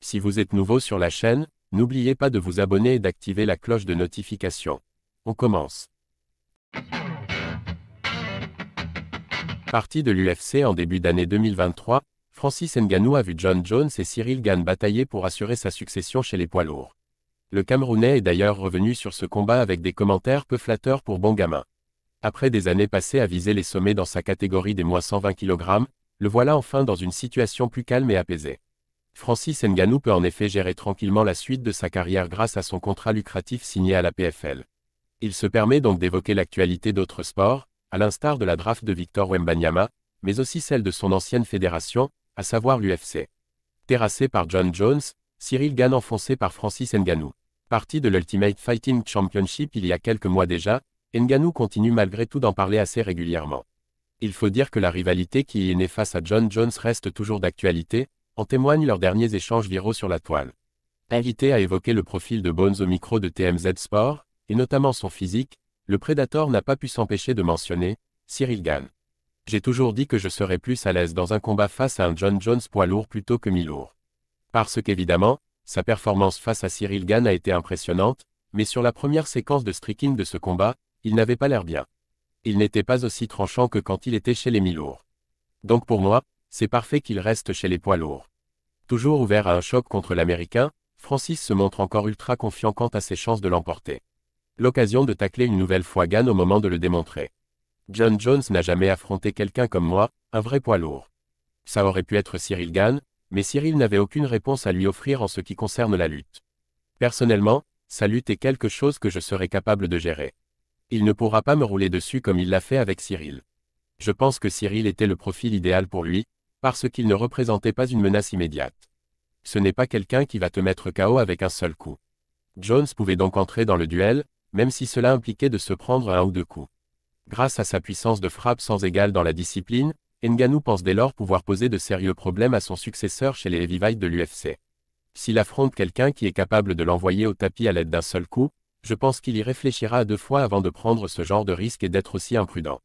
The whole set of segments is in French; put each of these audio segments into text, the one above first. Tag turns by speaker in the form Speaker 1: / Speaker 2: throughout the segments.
Speaker 1: Si vous êtes nouveau sur la chaîne, n'oubliez pas de vous abonner et d'activer la cloche de notification. On commence. Parti de l'UFC en début d'année 2023, Francis Ngannou a vu Jon Jones et Ciryl Gane batailler pour assurer sa succession chez les poids lourds. Le Camerounais est d'ailleurs revenu sur ce combat avec des commentaires peu flatteurs pour bon gamin. Après des années passées à viser les sommets dans sa catégorie des moins 120 kg, le voilà enfin dans une situation plus calme et apaisée. Francis Ngannou peut en effet gérer tranquillement la suite de sa carrière grâce à son contrat lucratif signé à la PFL. Il se permet donc d'évoquer l'actualité d'autres sports, à l'instar de la draft de Victor Wembanyama, mais aussi celle de son ancienne fédération, à savoir l'UFC. Terrassé par Jon Jones, Ciryl Gane enfoncé par Francis Ngannou. Parti de l'Ultimate Fighting Championship il y a quelques mois déjà, Ngannou continue malgré tout d'en parler assez régulièrement. Il faut dire que la rivalité qui est née face à Jon Jones reste toujours d'actualité, en témoignent leurs derniers échanges viraux sur la toile. Invité à évoquer le profil de Bones au micro de TMZ Sport, et notamment son physique, le Predator n'a pas pu s'empêcher de mentionner « Ciryl Gane. J'ai toujours dit que je serais plus à l'aise dans un combat face à un Jon Jones poids lourd plutôt que mi-lourd. Parce qu'évidemment, sa performance face à Ciryl Gane a été impressionnante, mais sur la première séquence de striking de ce combat, il n'avait pas l'air bien. Il n'était pas aussi tranchant que quand il était chez les mi-lourds. Donc pour moi, c'est parfait qu'il reste chez les poids lourds. » Toujours ouvert à un choc contre l'Américain, Francis se montre encore ultra confiant quant à ses chances de l'emporter. L'occasion de tacler une nouvelle fois Gane au moment de le démontrer. Jon Jones n'a jamais affronté quelqu'un comme moi, un vrai poids lourd. Ça aurait pu être Ciryl Gane, mais Ciryl n'avait aucune réponse à lui offrir en ce qui concerne la lutte. Personnellement, sa lutte est quelque chose que je serais capable de gérer. Il ne pourra pas me rouler dessus comme il l'a fait avec Ciryl. Je pense que Ciryl était le profil idéal pour lui, parce qu'il ne représentait pas une menace immédiate. Ce n'est pas quelqu'un qui va te mettre KO avec un seul coup. Jones pouvait donc entrer dans le duel, même si cela impliquait de se prendre un ou deux coups. Grâce à sa puissance de frappe sans égale dans la discipline, Ngannou pense dès lors pouvoir poser de sérieux problèmes à son successeur chez les heavyweights de l'UFC. S'il affronte quelqu'un qui est capable de l'envoyer au tapis à l'aide d'un seul coup, je pense qu'il y réfléchira à deux fois avant de prendre ce genre de risque et d'être aussi imprudent.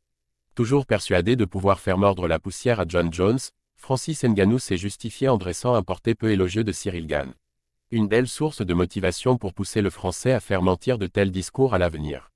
Speaker 1: Toujours persuadé de pouvoir faire mordre la poussière à Jon Jones, Francis Ngannou s'est justifié en dressant un portrait peu élogieux de Ciryl Gane. Une belle source de motivation pour pousser le Français à faire mentir de tels discours à l'avenir.